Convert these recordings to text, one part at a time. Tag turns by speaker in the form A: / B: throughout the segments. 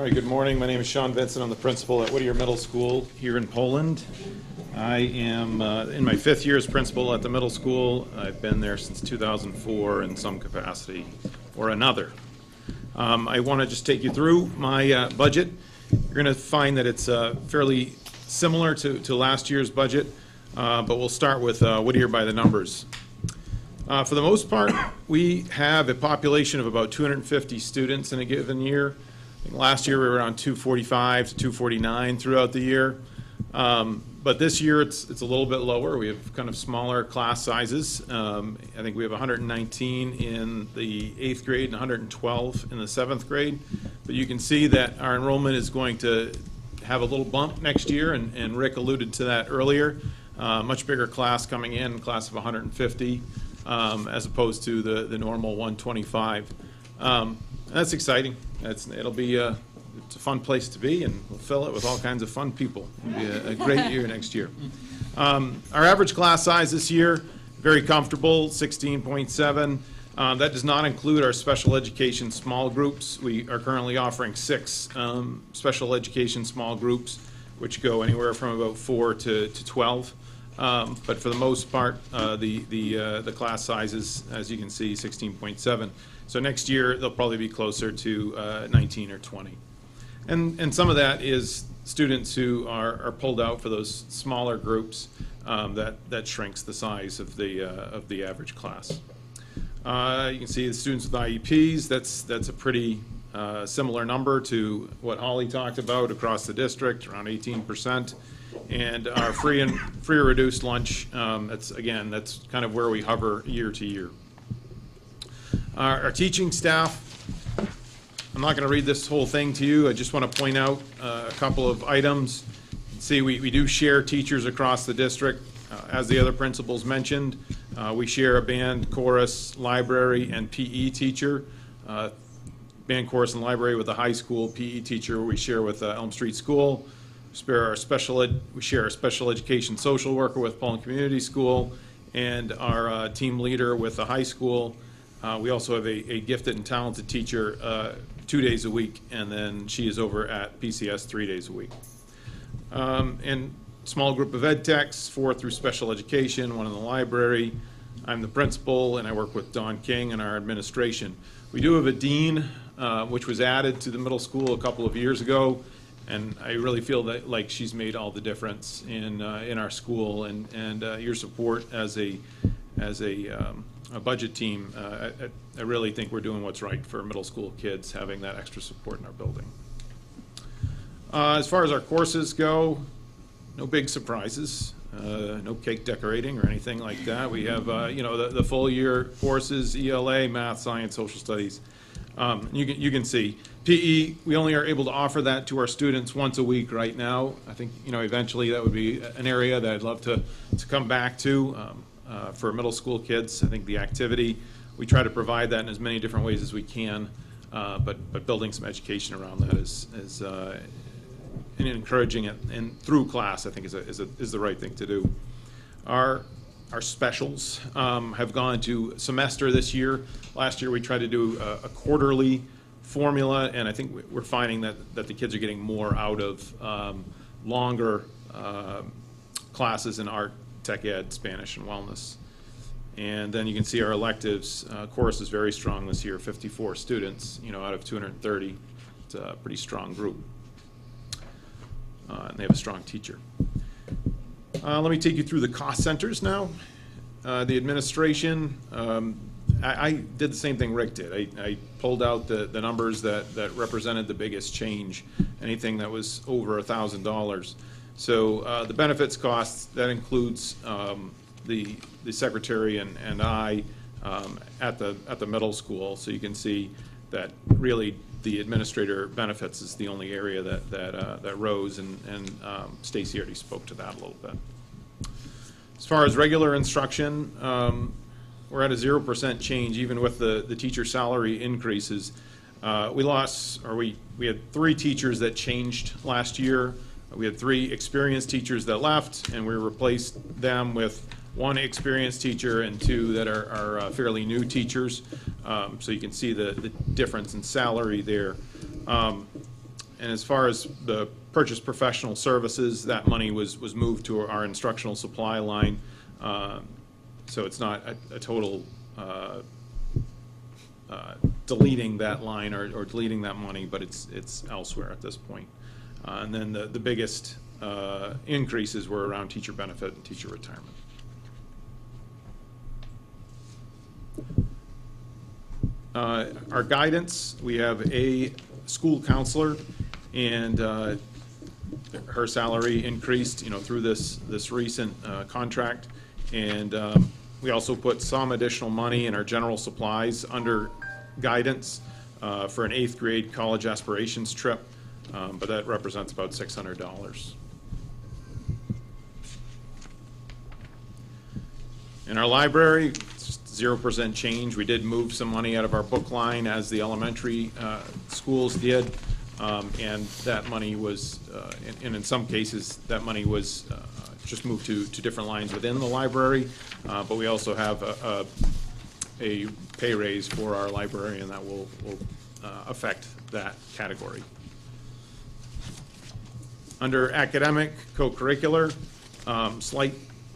A: All right, good morning. My name is Sean Vincent. I'm the principal at Whittier Middle School here in Poland. I am in my 5th year as principal at the middle school. I've been there since 2004 in some capacity or another. I want to just take you through my budget. You're going to find that it's fairly similar to last year's budget, but we'll start with Whittier by the numbers. For the most part, we have a population of about 250 students in a given year. I think last year we were around 245 to 249 throughout the year. But this year it's a little bit lower. We have kind of smaller class sizes. I think we have 119 in the 8th grade and 112 in the 7th grade. But you can see that our enrollment is going to have a little bump next year, and Rick alluded to that earlier. Much bigger class coming in, class of 150, as opposed to the normal 125. That's exciting. It'll be it's a fun place to be, and we'll fill it with all kinds of fun people. It'll be a great year next year. Our average class size this year, very comfortable, 16.7. That does not include our special education small groups. We are currently offering 6 special education small groups, which go anywhere from about 4 to 12. But for the most part, the class sizes, as you can see, 16.7. So next year, they'll probably be closer to 19 or 20. And some of that is students who are pulled out for those smaller groups that shrinks the size of the average class. You can see the students with IEPs, that's a pretty similar number to what Holly talked about across the district, around 18%. And our free or reduced lunch, that's kind of where we hover year to year. Our teaching staff, I'm not going to read this whole thing to you. I just want to point out a couple of items. See, we do share teachers across the district. As the other principals mentioned, we share a band, chorus, library, and PE teacher. Band, chorus, and library with the high school. PE teacher we share with Elm Street School. We share our special education social worker with Poland Community School, and our team leader with the high school. We also have a gifted and talented teacher 2 days a week, and then she is over at PCS 3 days a week. And small group of ed techs, 4 through special education, 1 in the library. I'm the principal, and I work with Don King and our administration. We do have a dean, which was added to the middle school a couple of years ago, and I really feel that like she's made all the difference in our school, and your support as a budget team. I really think we're doing what's right for middle school kids, having that extra support in our building. As far as our courses go, no big surprises. No cake decorating or anything like that. We have the full year courses: ELA, math, science, social studies. You can see PE. We only are able to offer that to our students once a week right now. I think eventually that would be an area that I'd love to come back to for middle school kids. I think the activity, we try to provide that in as many different ways as we can, but building some education around that is and encouraging it and through class, I think is the right thing to do. Our specials have gone to semester this year. Last year we tried to do a quarterly formula, and I think we're finding that the kids are getting more out of longer classes in art, tech ed, Spanish, and wellness. And then you can see our electives. Chorus is very strong this year, 54 students, out of 230. It's a pretty strong group. And they have a strong teacher. Let me take you through the cost centers now. The administration, I did the same thing Rick did. I pulled out the numbers that represented the biggest change, anything that was over $1,000. So the benefits costs, that includes the secretary and I at the middle school. So you can see that really the administrator benefits is the only area that rose, and Stacy already spoke to that a little bit. As far as regular instruction, we're at a 0% change even with the teacher salary increases. We had 3 teachers that changed last year. We had 3 experienced teachers that left, and we replaced them with 1 experienced teacher and 2 that are fairly new teachers. So you can see the difference in salary there. And as far as the purchase professional services, that money was moved to our instructional supply line. So it's not a total deleting that line or deleting that money, but it's elsewhere at this point. And then the biggest increases were around teacher benefit and teacher retirement. Our guidance, we have a school counselor, and her salary increased, through this recent contract. And we also put some additional money in our general supplies under guidance for an 8th grade college aspirations trip, but that represents about $600. In our library, it's just 0% change. We did move some money out of our book line, as the elementary schools did, and that money was, and in some cases, that money was just moved to different lines within the library, but we also have a pay raise for our librarian that will affect that category. Under academic, co-curricular, slight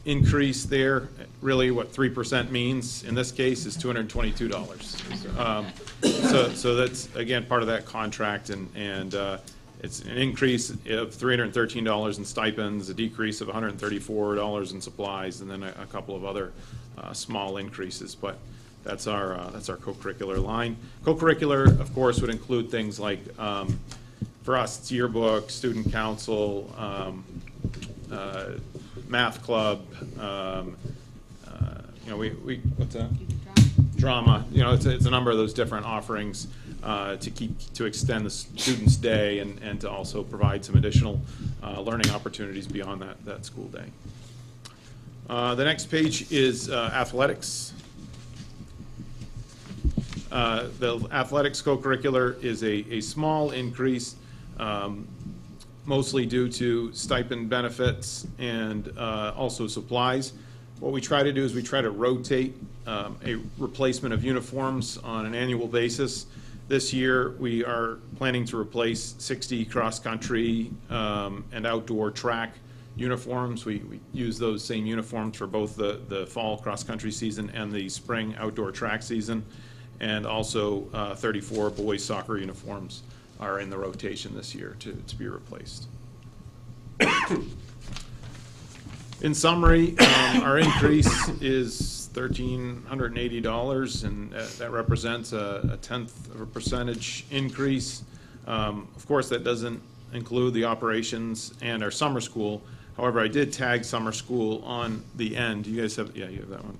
A: increase there. Really what 3% means in this case is $222. So that's, again, part of that contract, and it's an increase of $313 in stipends, a decrease of $134 in supplies, and then a couple of other small increases. But that's our co-curricular line. Co-curricular, of course, would include things like, for us, it's yearbook, student council, math club. What's that? Drama. It's a number of those different offerings to extend the student's day and to also provide some additional learning opportunities beyond that school day. The next page is athletics. The athletics co-curricular is a small increase, mostly due to stipend benefits and also supplies. What we try to do is we try to rotate a replacement of uniforms on an annual basis. This year we are planning to replace 60 cross-country and outdoor track uniforms. We use those same uniforms for both the fall cross-country season and the spring outdoor track season. And also 34 boys soccer uniforms are in the rotation this year to be replaced. In summary, our increase is $1,380, and that represents a 1/10 of a percentage increase. Of course, that doesn't include the operations and our summer school. However, I did tag summer school on the end. You guys have, yeah, you have that one.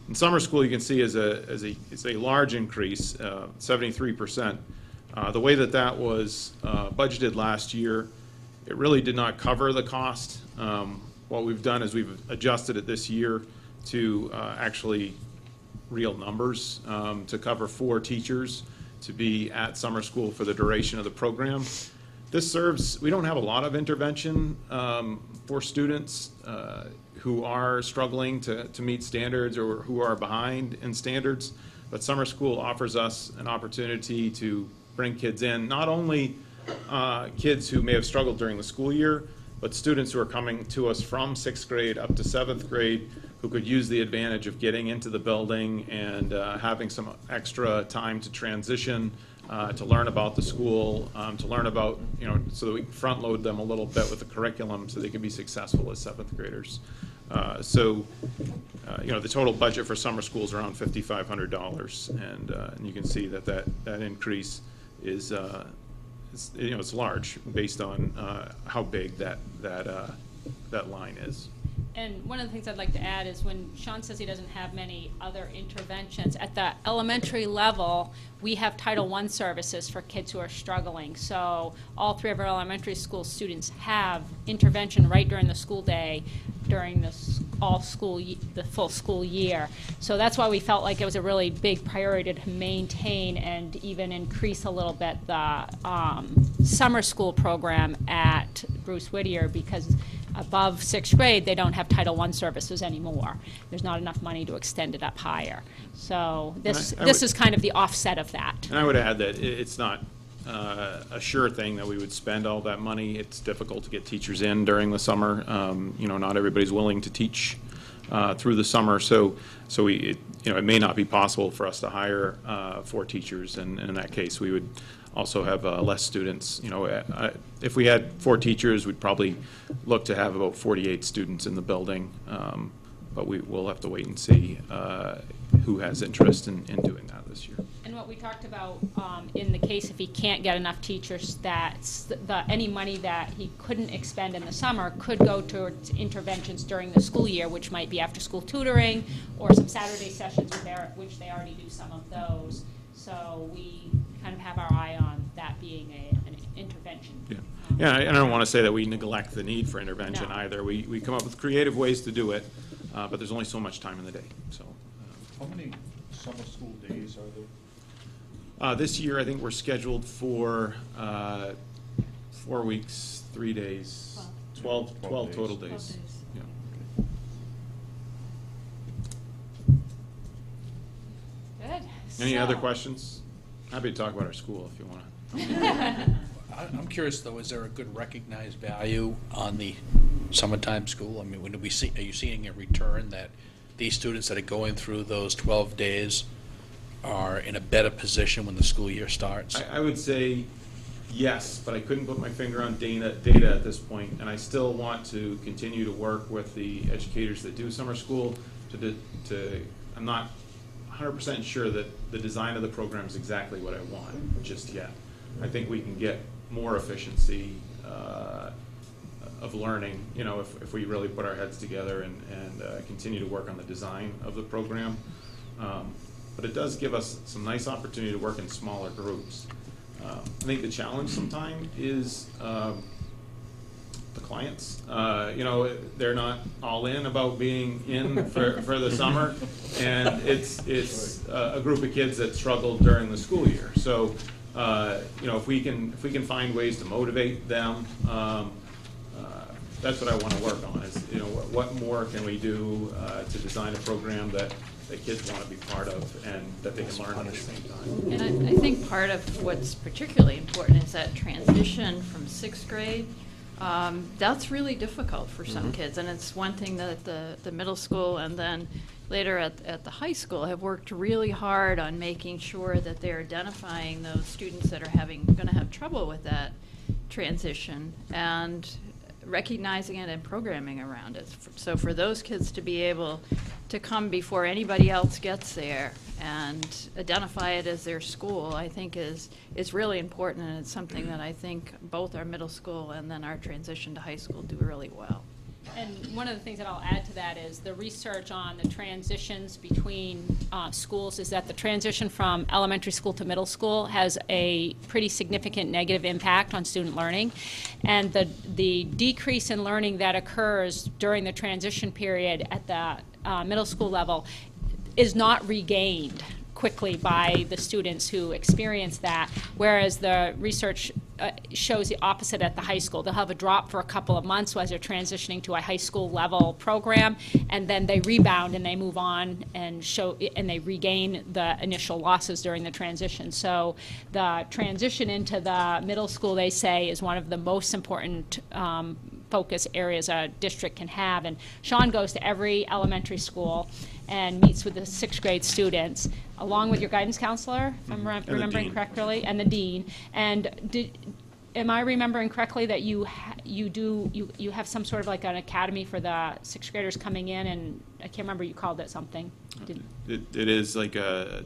A: In summer school, you can see it's a large increase, 73%. The way that was budgeted last year, it really did not cover the cost. What we've done is we've adjusted it this year to actually real numbers, to cover 4 teachers to be at summer school for the duration of the program. This serves, we don't have a lot of intervention for students who are struggling to meet standards or who are behind in standards, but summer school offers us an opportunity to bring kids in, not only kids who may have struggled during the school year, but students who are coming to us from 6th grade up to 7th grade who could use the advantage of getting into the building and having some extra time to transition, to learn about the school, to learn about, so that we can front load them a little bit with the curriculum so they can be successful as 7th graders. The total budget for summer school is around $5,500, and you can see that increase is it's large based on how big that line is.
B: And one of the things I'd like to add is when Sean says he doesn't have many other interventions, at the elementary level, we have Title I services for kids who are struggling. So all 3 of our elementary school students have intervention right during the school day, during the full school year. So that's why we felt like it was a really big priority to maintain and even increase a little bit the summer school program at Bruce Whittier, because above 6th grade, they don't have Title I services anymore. There's not enough money to extend it up higher. So this is kind of the offset of that.
A: And I would add that it's not a sure thing that we would spend all that money. It's difficult to get teachers in during the summer. You know, not everybody's willing to teach through the summer, so it may not be possible for us to hire 4 teachers, and in that case, we would also have less students. You know, if we had 4 teachers, we'd probably look to have about 48 students in the building, but we'll have to wait and see who has interest in doing that this year.
B: And what we talked about in the case if he can't get enough teachers, that any money that he couldn't expend in the summer could go towards interventions during the school year, which might be after-school tutoring or some Saturday sessions, which they already do some of those. So we kind of have our eye on that being an intervention. Yeah.
A: Yeah, I don't want to say that we neglect the need for intervention
B: No.
A: either. We come up with creative ways to do it, but there's only so much time in the day. So.
C: How many summer school days are there?
A: This year, I think we're scheduled for 4 weeks, 3 days, 12 total days. Yeah.
B: Good.
A: Any other
B: So-
A: questions? Happy to talk about our school if you want to.
D: I'm curious though, is there a good recognized value on the summertime school? I mean, are you seeing a return that these students that are going through those 12 days are in a better position when the school year starts?
A: I would say yes, but I couldn't put my finger on data at this point, and I still want to continue to work with the educators that do summer school I'm not 100% sure that the design of the program is exactly what I want just yet. I think we can get more efficiency of learning, you know, if we really put our heads together and continue to work on the design of the program. But it does give us some nice opportunity to work in smaller groups. I think the challenge sometimes is the clients. You know, they're not all in about being in for the summer, and it's a group of kids that struggled during the school year. So, you know, if we can find ways to motivate them, that's what I want to work on. Is, you know, what more can we do to design a program that kids want to be part of and that they can learn at the same time.
E: And I think part of what's particularly important is that transition from 6th grade. That's really difficult for some kids, and it's one thing that the middle school and then later at the high school have worked really hard on making sure that they're identifying those students that are going to have trouble with that transition and recognizing it and programming around it. So for those kids to be able to come before anybody else gets there and identify it as their school, I think is really important, and it's something that I think both our middle school and then our transition to high school do really well.
B: And one of the things that I'll add to that is the research on the transitions between schools is that the transition from elementary school to middle school has a pretty significant negative impact on student learning. And the decrease in learning that occurs during the transition period at the middle school level is not regained quickly by the students who experience that, whereas the research shows the opposite at the high school. They'll have a drop for a couple of months as they're transitioning to a high school level program, and then they rebound and they move on and they regain the initial losses during the transition. So the transition into the middle school, they say, is one of the most important focus areas a district can have. And Sean goes to every elementary school and meets with the 6th grade students, along with your guidance counselor, if I'm remembering correctly, and the dean. And am I remembering correctly that you have some sort of like an academy for the 6th graders coming in, and I can't remember, you called it something.
A: It is like I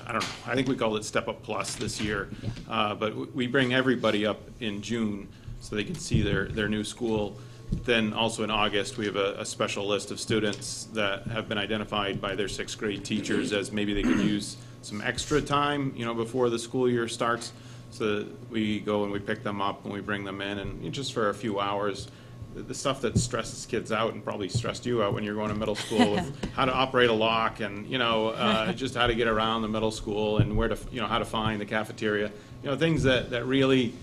A: don't know, I think we called it Step Up Plus this year, yeah. But we bring everybody up in June so they can see their new school. Then also in August, we have a special list of students that have been identified by their 6th grade teachers as maybe they could use some extra time, you know, before the school year starts. So we go and we pick them up and we bring them in, and just for a few hours, the stuff that stresses kids out and probably stressed you out when you're going to middle school, with how to operate a lock and, you know, just how to get around the middle school and where to, you know, how to find the cafeteria, you know, things that really,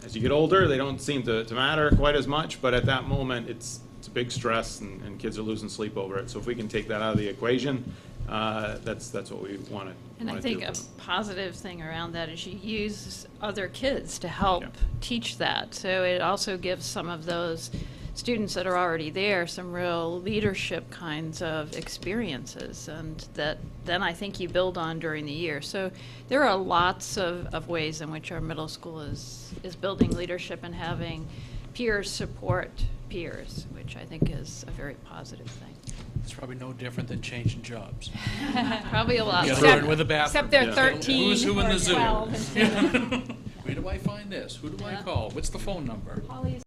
A: as you get older, they don't seem to matter quite as much, but at that moment, it's a big stress, and kids are losing sleep over it. So if we can take that out of the equation That's what we want to
E: And I
A: do.
E: think a positive thing around that is you use other kids to help
A: Yeah.
E: teach that. So it also gives some of those students that are already there some real leadership kinds of experiences, and that then I think you build on during the year. So there are lots of ways in which our middle school is building leadership and having peers support peers, which I think is a very positive thing.
D: It's probably no different than changing jobs.
E: Probably a lot.
D: You gotta
E: more.
D: learn with the bathroom.
B: Except they're
A: Yeah.
B: 13
D: Who's who in
B: or
D: the zoo?
B: 12 instead of-
D: Where do I find this? Who do I
E: Yeah.
D: call? What's the phone number?
B: Holly's